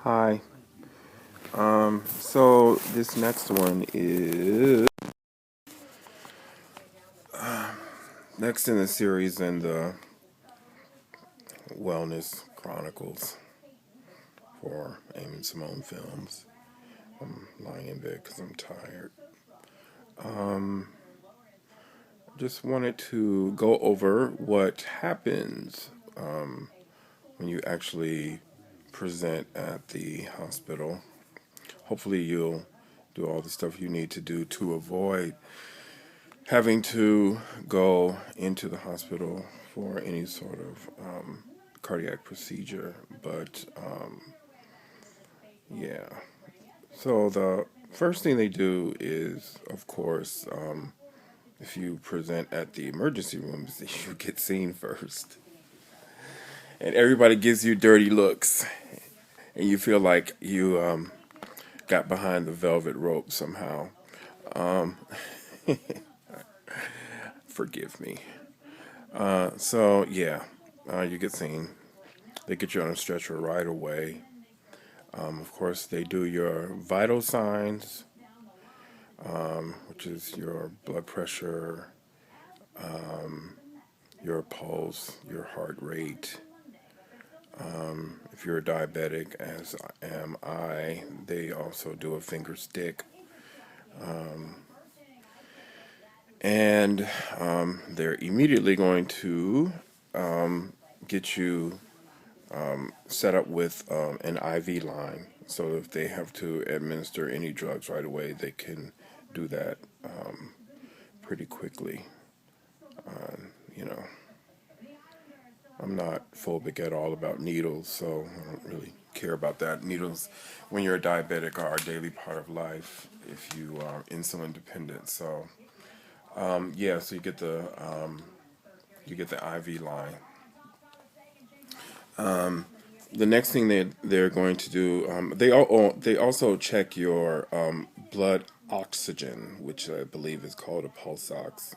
Hi. So this next one is next in the series in the Wellness Chronicles for Eamonn Simone films. I'm lying in bed because I'm tired. Just wanted to go over what happens when you actually present at the hospital. Hopefully you'll do all the stuff you need to do to avoid having to go into the hospital for any sort of cardiac procedure. But yeah, so the first thing they do is, of course, if you present at the emergency rooms, you get seen first. And everybody gives you dirty looks, and you feel like you got behind the velvet rope somehow. Forgive me. So yeah, you get seen. They get you on a stretcher right away. Of course, they do your vital signs, which is your blood pressure, your pulse, your heart rate. If you're a diabetic, as am I, they also do a finger stick. And they're immediately going to get you set up with an IV line. So if they have to administer any drugs right away, they can do that pretty quickly. You know, I'm not phobic at all about needles, so I don't really care about that. Needles, when you're a diabetic, are a daily part of life if you are insulin dependent. So yeah, so you get the IV line. The next thing they're going to do, they also check your blood oxygen, which I believe is called a pulse ox.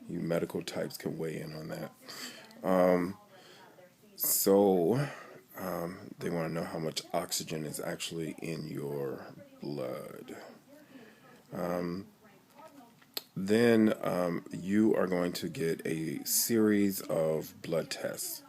You medical types can weigh in on that. So they want to know how much oxygen is actually in your blood. Then you are going to get a series of blood tests.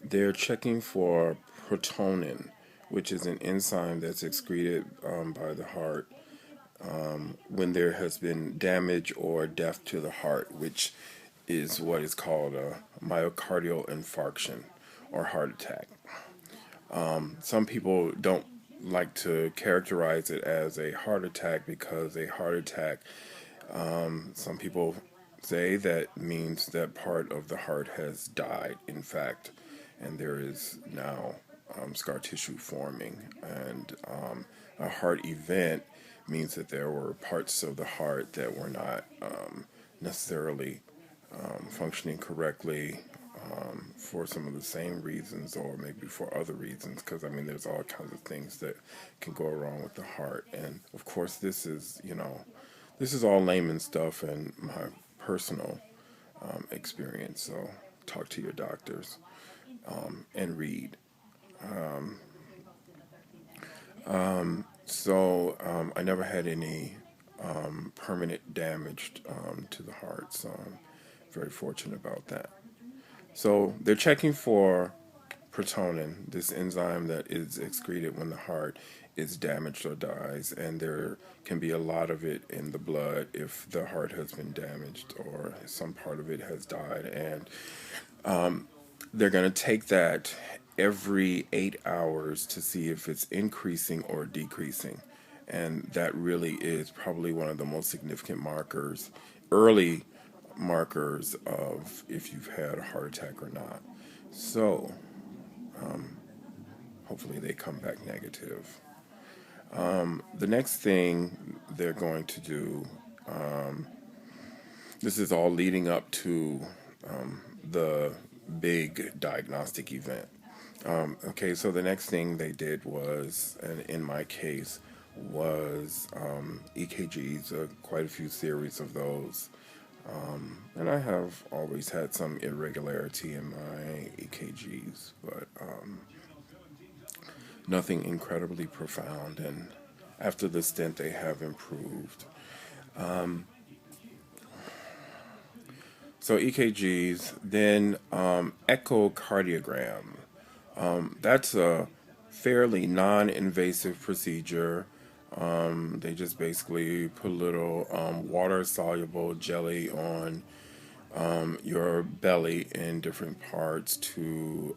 They're checking for protonin, which is an enzyme that's excreted by the heart when there has been damage or death to the heart, which is what is called a myocardial infarction or heart attack. Some people don't like to characterize it as a heart attack because a heart attack, some people say that means that part of the heart has died, in fact, and there is now scar tissue forming. And a heart event means that there were parts of the heart that were not necessarily functioning correctly for some of the same reasons or maybe for other reasons, because I mean there's all kinds of things that can go wrong with the heart. And of course this is, this is all layman stuff and my personal experience, so talk to your doctors and read. So I never had any permanent damage to the heart, so I'm very fortunate about that. So they're checking for protonin, this enzyme that is excreted when the heart is damaged or dies, and there can be a lot of it in the blood if the heart has been damaged or some part of it has died. And they're going to take that every 8 hours to see if it's increasing or decreasing. And that really is probably one of the most significant markers, early markers of if you've had a heart attack or not. So hopefully they come back negative. The next thing they're going to do, this is all leading up to the big diagnostic event. Okay, so the next thing they did was, and in my case, was EKGs, quite a few series of those. And I have always had some irregularity in my EKGs, but nothing incredibly profound. And after the stent, they have improved. So EKGs, then echocardiogram. That's a fairly non-invasive procedure. They just basically put a little water-soluble jelly on your belly in different parts to,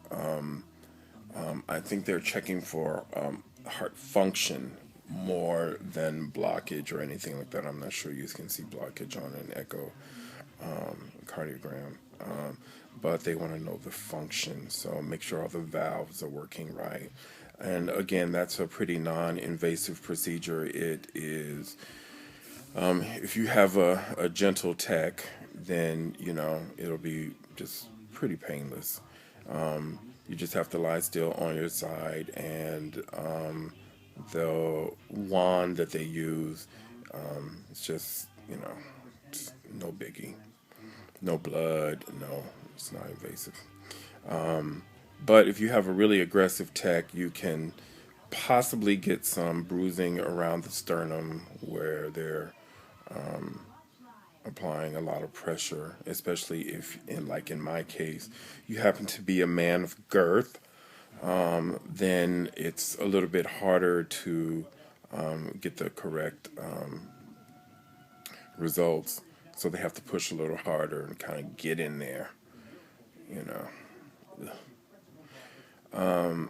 I think they're checking for heart function more than blockage or anything like that. I'm not sure you can see blockage on an echo cardiogram, but they want to know the function. So make sure all the valves are working right. And again, that's a pretty non-invasive procedure. It is, if you have a gentle tech, then it'll be just pretty painless. You just have to lie still on your side, and the wand that they use, it's just it's no biggie, no blood, no, it's not invasive. But if you have a really aggressive tech, you can possibly get some bruising around the sternum where they're applying a lot of pressure, especially if, in my case, you happen to be a man of girth. Then it's a little bit harder to get the correct results. So they have to push a little harder and kind of get in there, you know.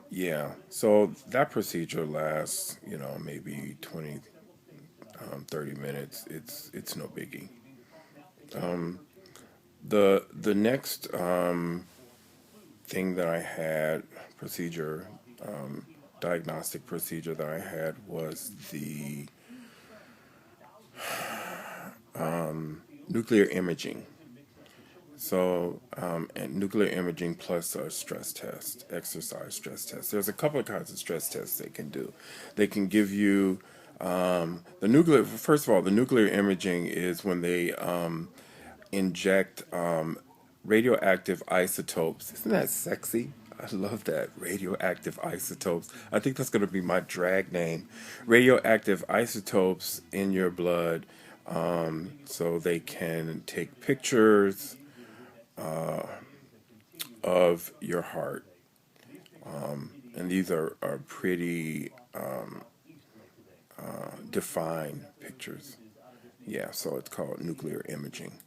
Yeah, so that procedure lasts, maybe 20, 30 minutes. It's no biggie. The next thing that I had, procedure, diagnostic procedure that I had was the nuclear imaging. So, and nuclear imaging plus a stress test, exercise stress test. There's a couple of kinds of stress tests they can do. They can give you the nuclear. First of all, the nuclear imaging is when they inject radioactive isotopes. Isn't that sexy? I love that. Radioactive isotopes. I think that's going to be my drag name. Radioactive isotopes in your blood, so they can take pictures of your heart. And these are pretty defined pictures. Yeah, so it's called nuclear imaging.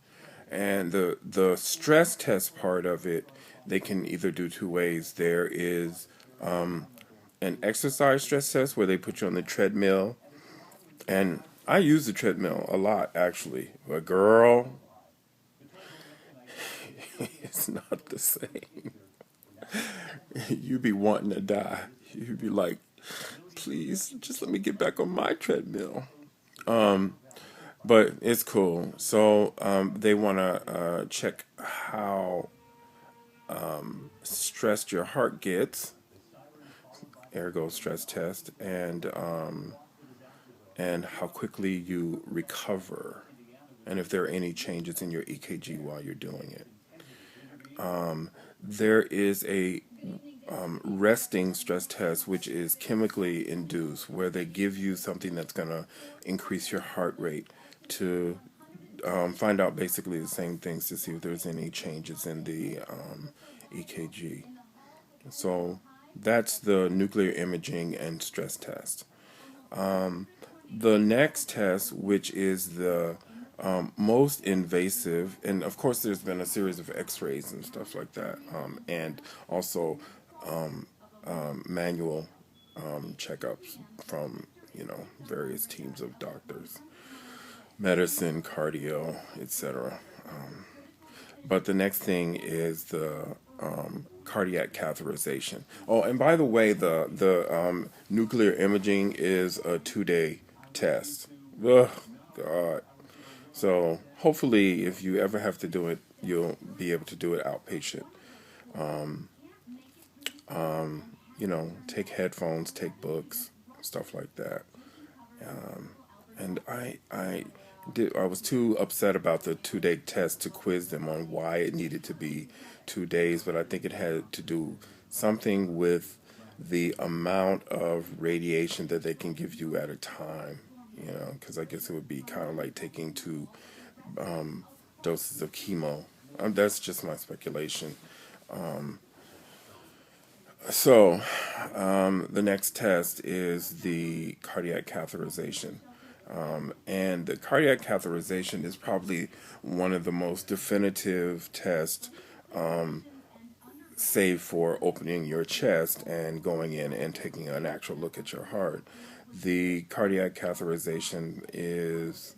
And the stress test part of it, they can either do two ways. There is an exercise stress test where they put you on the treadmill. And I use the treadmill a lot, actually. But girl, it's not the same. You be wanting to die. You'd be like, please, just let me get back on my treadmill. But it's cool. So they want to check how stressed your heart gets, ergo stress test, and how quickly you recover, and if there are any changes in your EKG while you're doing it. There is a resting stress test, which is chemically induced, where they give you something that's going to increase your heart rate to find out basically the same things to see if there's any changes in the EKG. So that's the nuclear imaging and stress test. The next test, which is the most invasive, and of course there's been a series of x-rays and stuff like that, and also manual checkups from various teams of doctors, medicine, cardio, etc. But the next thing is the cardiac catheterization. Oh, and by the way, the nuclear imaging is a 2-day test. Ugh, God. So hopefully, if you ever have to do it, you'll be able to do it outpatient. Take headphones, take books, stuff like that. And I I was too upset about the 2-day test to quiz them on why it needed to be 2 days, but I think it had to do something with the amount of radiation that they can give you at a time. Because I guess it would be kind of like taking two doses of chemo. That's just my speculation. So, the next test is the cardiac catheterization. And the cardiac catheterization is probably one of the most definitive tests, save for opening your chest and going in and taking an actual look at your heart. The cardiac catheterization is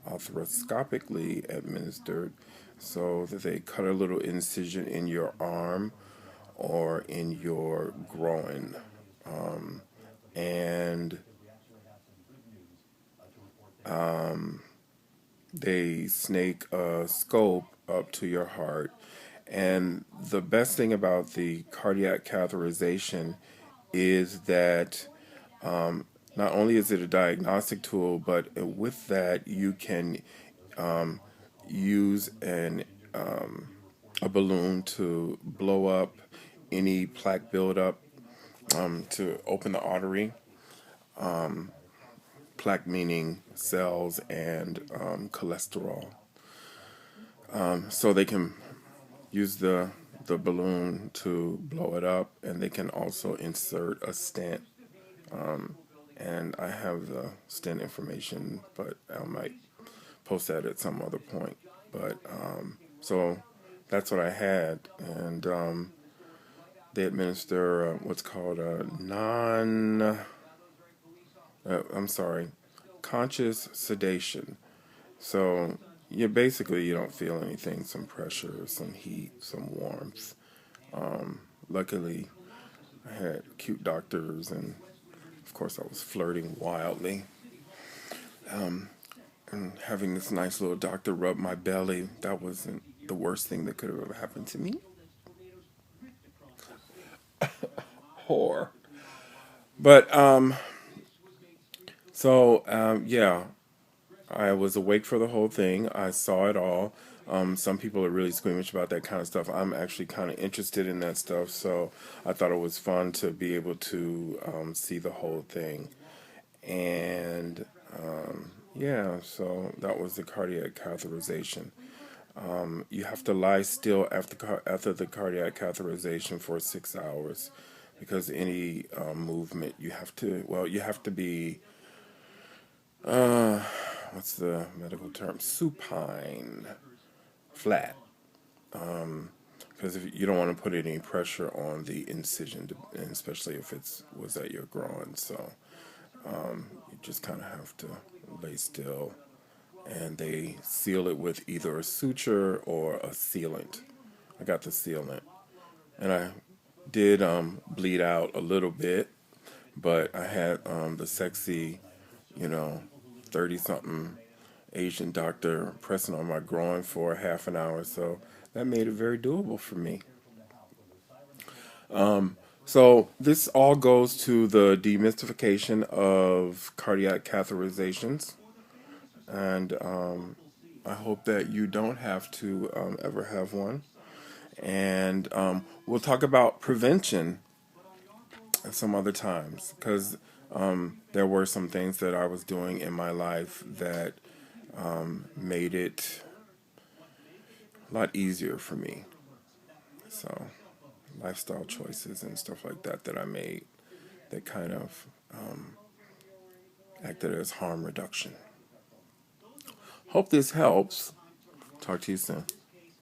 arthroscopically administered, so that they cut a little incision in your arm or in your groin. And they snake a scope up to your heart. And the best thing about the cardiac catheterization is that not only is it a diagnostic tool, but with that you can use a balloon to blow up any plaque buildup, to open the artery. Plaque meaning cells and cholesterol. So they can use the balloon to blow it up, and they can also insert a stent. And I have the stent information, but I might post that at some other point. But so that's what I had, and they administer what's called a I'm sorry, conscious sedation. So you don't feel anything, some pressure, some heat, some warmth. Luckily, I had cute doctors, and of course I was flirting wildly. And having this nice little doctor rub my belly, that wasn't the worst thing that could have ever happened to me. Whore. But yeah, I was awake for the whole thing. I saw it all. Some people are really squeamish about that kind of stuff. I'm actually kind of interested in that stuff, so I thought it was fun to be able to see the whole thing. And yeah, so that was the cardiac catheterization. You have to lie still after the cardiac catheterization for 6 hours, because any movement you have to be what's the medical term, supine, flat, because if you don't want to put any pressure on the incision, and especially if it was at your groin. So you just kind of have to lay still, and they seal it with either a suture or a sealant. I got the sealant, and I did bleed out a little bit, but I had the sexy, you know, 30 something Asian doctor pressing on my groin for half an hour, so that made it very doable for me. So this all goes to the demystification of cardiac catheterizations, and I hope that you don't have to ever have one. And we'll talk about prevention some other times, because there were some things that I was doing in my life that made it a lot easier for me. So, lifestyle choices and stuff like that I made that kind of acted as harm reduction. Hope this helps. Talk to you soon.